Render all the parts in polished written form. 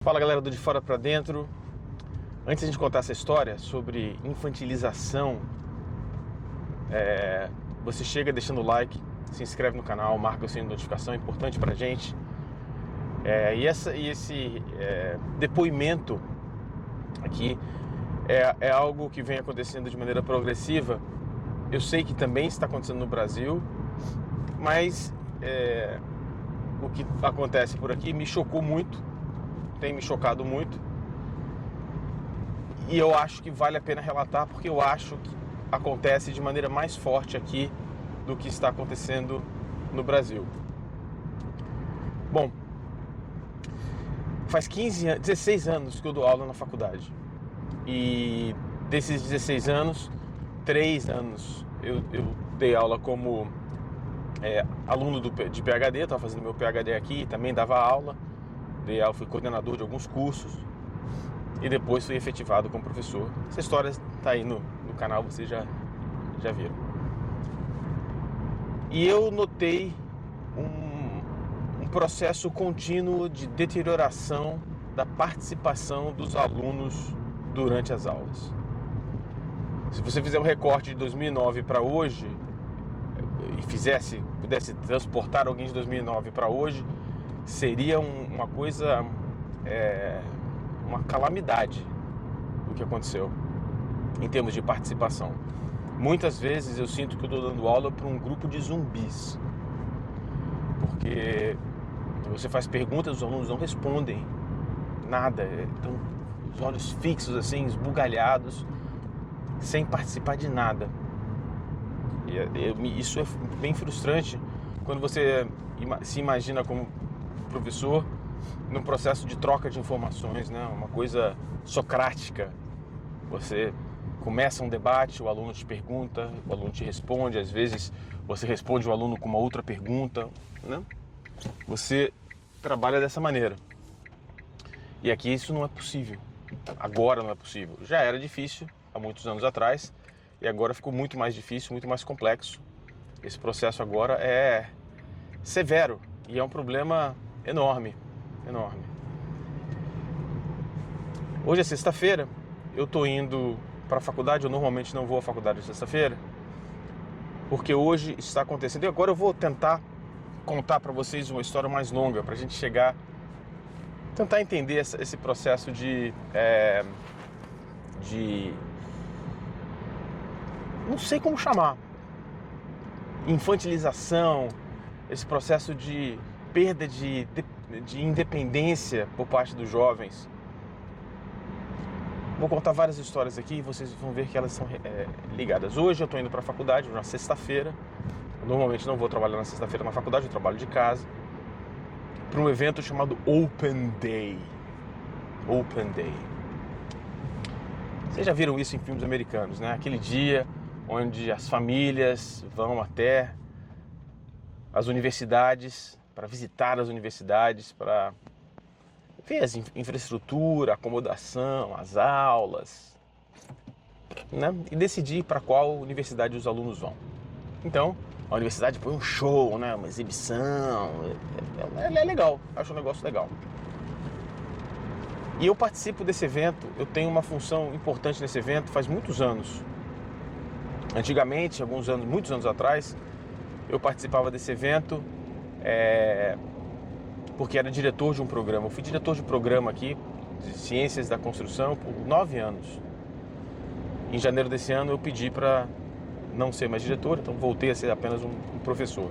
Fala galera do De Fora Pra Dentro. Antes de a gente contar essa história sobre infantilização, você chega deixando o like, se inscreve no canal, marca o sininho de notificação, é importante pra gente. Esse depoimento aqui é algo que vem acontecendo de maneira progressiva. Eu sei que também está acontecendo no Brasil, mas o que acontece por aqui me chocou muito, tem me chocado muito, e eu acho que vale a pena relatar, porque eu acho que acontece de maneira mais forte aqui do que está acontecendo no Brasil. Bom, faz 16 anos que eu dou aula na faculdade, e desses 16 anos, 3 anos eu dei aula como aluno de PhD, estava fazendo meu PhD aqui, também dava aula, fui coordenador de alguns cursos e depois fui efetivado como professor. Essa história está aí no canal, vocês já viram. E eu notei um processo contínuo de deterioração da participação dos alunos durante as aulas. Se você fizer um recorte de 2009 para hoje e pudesse transportar alguém de 2009 para hoje, seria uma coisa, uma calamidade o que aconteceu em termos de participação. Muitas vezes eu sinto que eu estou dando aula para um grupo de zumbis, porque você faz perguntas, os alunos não respondem nada, estão os olhos fixos assim, esbugalhados, sem participar de nada. Isso é bem frustrante quando você se imagina como professor num processo de troca de informações, né? Uma coisa socrática. Você começa um debate, o aluno te pergunta, o aluno te responde, às vezes você responde o aluno com uma outra pergunta, né? Você trabalha dessa maneira. E aqui isso não é possível. Agora não é possível. Já era difícil há muitos anos atrás e agora ficou muito mais difícil, muito mais complexo. Esse processo agora é severo e é um problema enorme. Hoje é sexta-feira, eu estou indo para a faculdade. Eu normalmente não vou à faculdade sexta-feira, porque hoje está acontecendo. E agora eu vou tentar contar para vocês uma história mais longa, para a gente tentar entender esse processo de não sei como chamar, infantilização, esse processo de perda de independência por parte dos jovens. Vou contar várias histórias aqui e vocês vão ver que elas são ligadas. Hoje eu estou indo para a faculdade, na sexta-feira. Normalmente não vou trabalhar na sexta-feira na faculdade, eu trabalho de casa, para um evento chamado Open Day. Open Day. Vocês já viram isso em filmes americanos, né? Aquele dia onde as famílias vão até as universidades, para visitar as universidades, para ver a infraestrutura, a acomodação, as aulas, né? E decidir para qual universidade os alunos vão. Então, a universidade põe um show, né? Uma exibição, é legal, acho um negócio legal. E eu participo desse evento, eu tenho uma função importante nesse evento faz muitos anos. Antigamente, muitos anos atrás, eu participava desse evento porque era diretor de um programa. Eu fui diretor de programa aqui, de Ciências da Construção, por 9 anos. Em janeiro desse ano eu pedi para não ser mais diretor, então voltei a ser apenas um professor.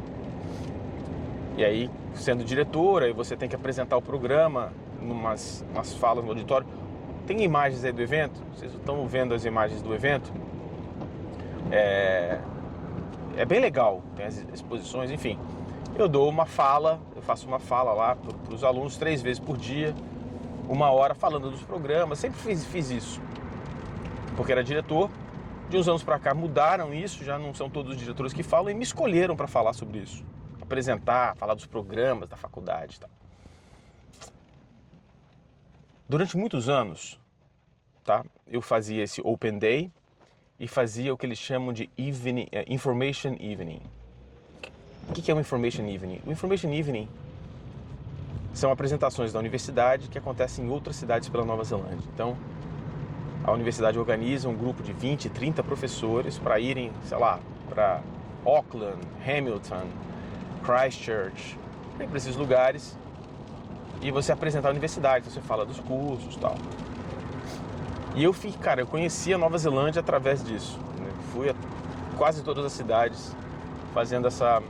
E aí, sendo diretor, aí você tem que apresentar o programa umas falas no auditório. Tem imagens aí do evento? Vocês estão vendo as imagens do evento? É bem legal, tem as exposições, enfim. Eu faço uma fala lá para os alunos 3 vezes por dia, 1 hora falando dos programas. Sempre fiz isso, porque era diretor. De uns anos para cá mudaram isso, já não são todos os diretores que falam, e me escolheram para falar sobre isso, apresentar, falar dos programas da faculdade e tal. Durante muitos anos, tá, eu fazia esse Open Day e fazia o que eles chamam de Information Evening. O que é um Information Evening? O Information Evening são apresentações da universidade que acontecem em outras cidades pela Nova Zelândia. Então, a universidade organiza um grupo de 20, 30 professores para irem, sei lá, para Auckland, Hamilton, Christchurch, para esses lugares e você apresentar a universidade, você fala dos cursos e tal. E eu conheci a Nova Zelândia através disso, né? Fui a quase todas as cidades fazendo essa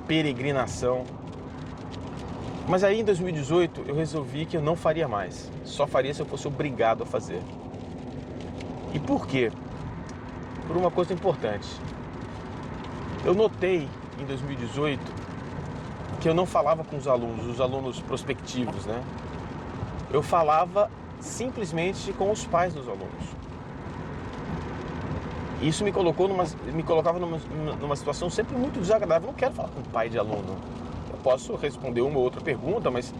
peregrinação. Mas aí em 2018 eu resolvi que eu não faria mais, só faria se eu fosse obrigado a fazer. E por quê? Por uma coisa importante. Eu notei em 2018 que eu não falava com os alunos prospectivos, né? Eu falava simplesmente com os pais dos alunos. Isso me colocava numa situação sempre muito desagradável. Eu não quero falar com o pai de aluno. Eu posso responder uma ou outra pergunta, mas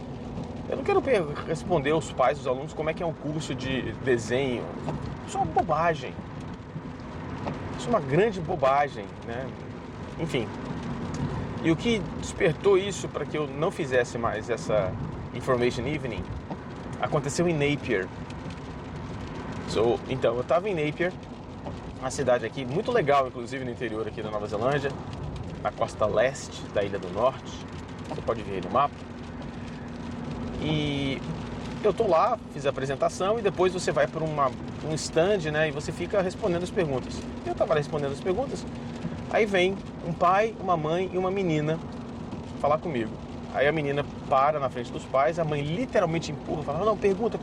eu não quero responder aos pais dos alunos como é que é um curso de desenho. Isso é uma bobagem. Isso é uma grande bobagem, né? Enfim. E o que despertou isso para que eu não fizesse mais essa Information Evening aconteceu em Napier. Então, eu estava em Napier, uma cidade aqui muito legal, inclusive no interior aqui da Nova Zelândia, na costa leste da Ilha do Norte. Você pode ver aí no mapa. E eu tô lá, fiz a apresentação e depois você vai para um stand, né? E você fica respondendo as perguntas. Eu estava respondendo as perguntas, aí vem um pai, uma mãe e uma menina falar comigo. Aí a menina para na frente dos pais, a mãe literalmente empurra, fala, não, pergunta.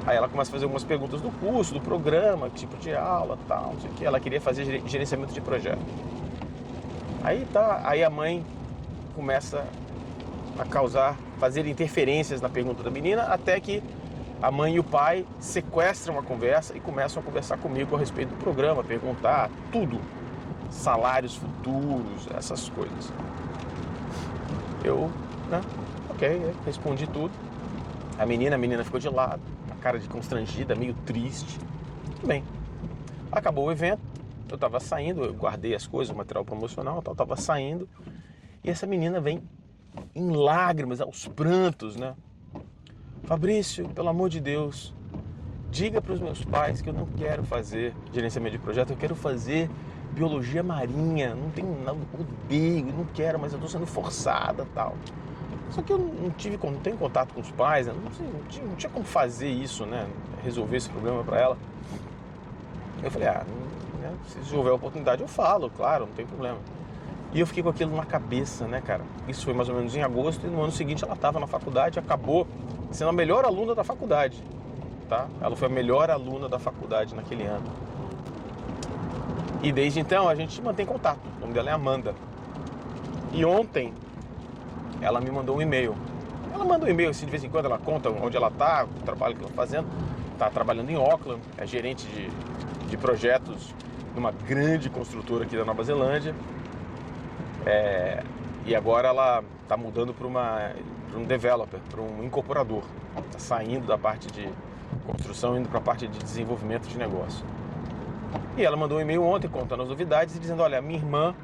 Aí ela começa a fazer algumas perguntas do curso, do programa, tipo de aula, tal, não sei o que. Ela queria fazer gerenciamento de projeto. Aí a mãe começa a fazer interferências na pergunta da menina, até que a mãe e o pai sequestram a conversa e começam a conversar comigo a respeito do programa, perguntar tudo, salários futuros, essas coisas. Eu, respondi tudo. A menina ficou de lado, a cara de constrangida, meio triste. Tudo bem. Acabou o evento, eu estava saindo, eu guardei as coisas, o material promocional, eu estava saindo, e essa menina vem em lágrimas, aos prantos, né? Fabrício, pelo amor de Deus, diga para os meus pais que eu não quero fazer gerenciamento de projeto, eu quero fazer biologia marinha, odeio, não quero, mas eu estou sendo forçada e tal. Só que eu não tenho contato com os pais, né? Não tinha como fazer isso, né? Resolver esse problema para ela. Eu falei, se houver oportunidade eu falo, claro, não tem problema. E eu fiquei com aquilo na cabeça, né, cara? Isso foi mais ou menos em agosto e no ano seguinte ela estava na faculdade, acabou sendo a melhor aluna da faculdade, tá? Ela foi a melhor aluna da faculdade naquele ano. E desde então a gente mantém contato. O nome dela é Amanda. E ontem ela me mandou um e-mail. Ela manda um e-mail assim, de vez em quando ela conta onde ela está, o trabalho que ela está fazendo. Está trabalhando em Auckland, é gerente de projetos numa grande construtora aqui da Nova Zelândia. E agora ela está mudando para um developer, para um incorporador. Está saindo da parte de construção, indo para a parte de desenvolvimento de negócio. E ela mandou um e-mail ontem contando as novidades e dizendo, olha, minha irmã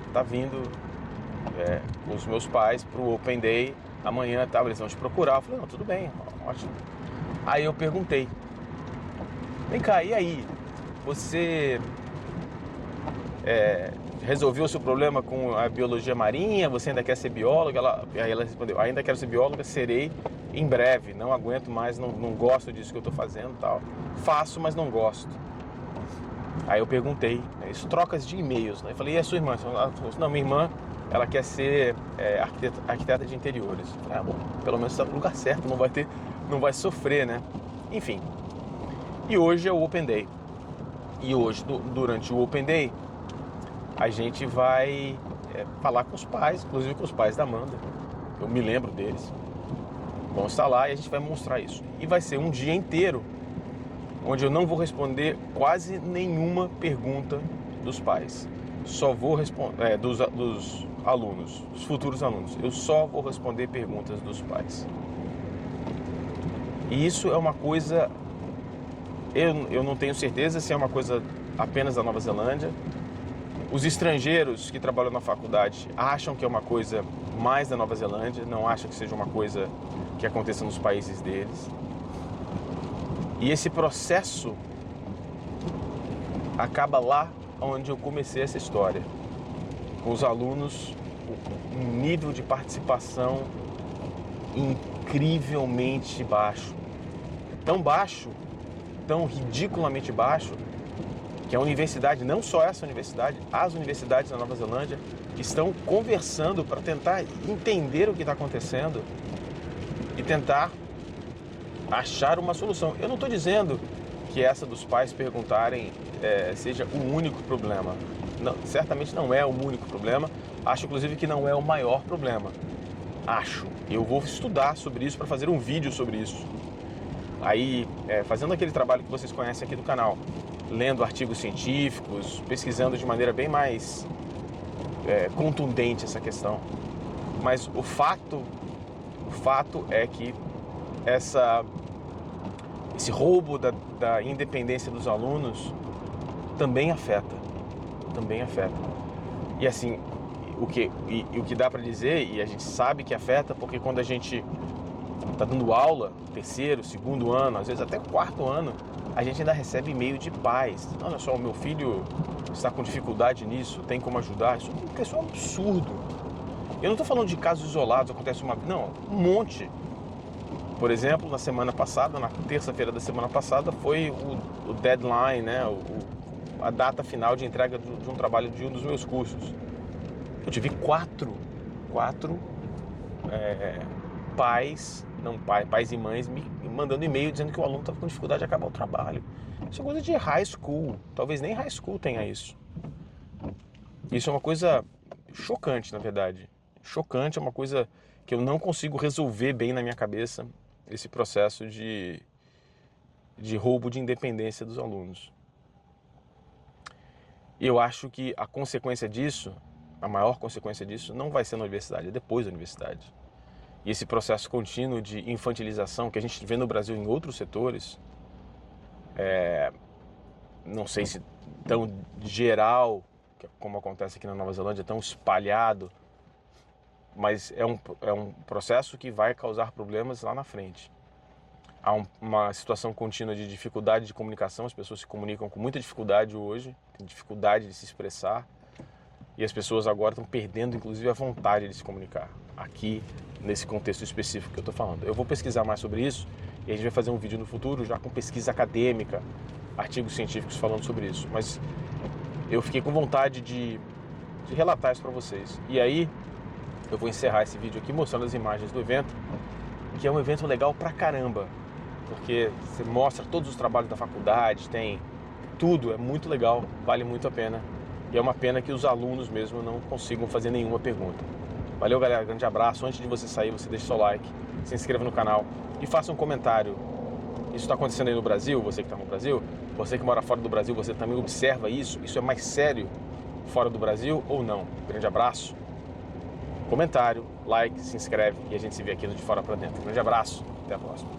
está vindo com os meus pais para o Open Day amanhã, tá, eles vão te procurar. Eu falei, não, tudo bem, ótimo. Aí eu perguntei, vem cá, e aí, você resolveu o seu problema com a biologia marinha? Você ainda quer ser bióloga? Aí ela respondeu, ainda quero ser bióloga, serei em breve, não aguento mais, não gosto disso que eu estou fazendo e tal. Faço, mas não gosto. Aí eu perguntei, isso trocas de e-mails, né? Eu falei, e a sua irmã? Ela falou, não, minha irmã, ela quer ser arquiteta de interiores. Eu falei, bom, pelo menos está no lugar certo, não vai sofrer, né? Enfim. E hoje é o Open Day. E hoje, durante o Open Day, a gente vai falar com os pais, inclusive com os pais da Amanda. Eu me lembro deles. Vamos estar lá e a gente vai mostrar isso. E vai ser um dia inteiro onde eu não vou responder quase nenhuma pergunta dos pais. Só vou responder dos alunos, dos futuros alunos. Eu só vou responder perguntas dos pais. E isso é uma coisa... Eu não tenho certeza se é uma coisa apenas da Nova Zelândia. Os estrangeiros que trabalham na faculdade acham que é uma coisa mais da Nova Zelândia, não acha que seja uma coisa que aconteça nos países deles. E esse processo acaba lá onde eu comecei essa história, com os alunos, um nível de participação incrivelmente baixo. Tão baixo, tão ridiculamente baixo, que a universidade, não só essa universidade, as universidades da Nova Zelândia estão conversando para tentar entender o que está acontecendo e tentar achar uma solução. Eu não estou dizendo que essa dos pais perguntarem seja o único problema. Não, certamente não é o único problema. Acho, inclusive, que não é o maior problema. Acho. Eu vou estudar sobre isso para fazer um vídeo sobre isso. Aí, fazendo aquele trabalho que vocês conhecem aqui do canal, lendo artigos científicos, pesquisando de maneira bem mais contundente essa questão. Mas o fato é que esse roubo da independência dos alunos também afeta. E assim, o que dá para dizer, e a gente sabe que afeta, porque quando a gente está dando aula, terceiro, segundo ano, às vezes até quarto ano, a gente ainda recebe e-mail de pais. Olha só, o meu filho está com dificuldade nisso, tem como ajudar? Isso é um absurdo. Eu não estou falando de casos isolados, acontece não, um monte. Por exemplo, na semana passada, na terça-feira da semana passada, foi o deadline, né, a data final de entrega de um trabalho de um dos meus cursos. Eu tive quatro pais e mães me mandando e-mail dizendo que o aluno estava com dificuldade de acabar o trabalho. Isso é coisa de high school, talvez nem high school tenha isso. Isso é uma coisa chocante, na verdade. Chocante, é uma coisa que eu não consigo resolver bem na minha cabeça, esse processo de roubo de independência dos alunos. E eu acho que a consequência disso, a maior consequência disso, não vai ser na universidade, é depois da universidade. E esse processo contínuo de infantilização que a gente vê no Brasil em outros setores, não sei se tão geral, como acontece aqui na Nova Zelândia, tão espalhado, mas é um processo que vai causar problemas lá na frente. Há uma situação contínua de dificuldade de comunicação, as pessoas se comunicam com muita dificuldade hoje, têm dificuldade de se expressar, e as pessoas agora estão perdendo, inclusive, a vontade de se comunicar, aqui, nesse contexto específico que eu estou falando. Eu vou pesquisar mais sobre isso, e a gente vai fazer um vídeo no futuro, já com pesquisa acadêmica, artigos científicos falando sobre isso. Mas eu fiquei com vontade de relatar isso para vocês. E aí, eu vou encerrar esse vídeo aqui mostrando as imagens do evento, que é um evento legal pra caramba, porque você mostra todos os trabalhos da faculdade, tem tudo, é muito legal, vale muito a pena. E é uma pena que os alunos mesmo não consigam fazer nenhuma pergunta. Valeu, galera, grande abraço. Antes de você sair, você deixa seu like, se inscreva no canal e faça um comentário. Isso está acontecendo aí no Brasil, você que está no Brasil? Você que mora fora do Brasil, você também observa isso? Isso é mais sério fora do Brasil ou não? Grande abraço. Comentário, like, se inscreve e a gente se vê aqui no De Fora Pra Dentro. Grande abraço, até a próxima.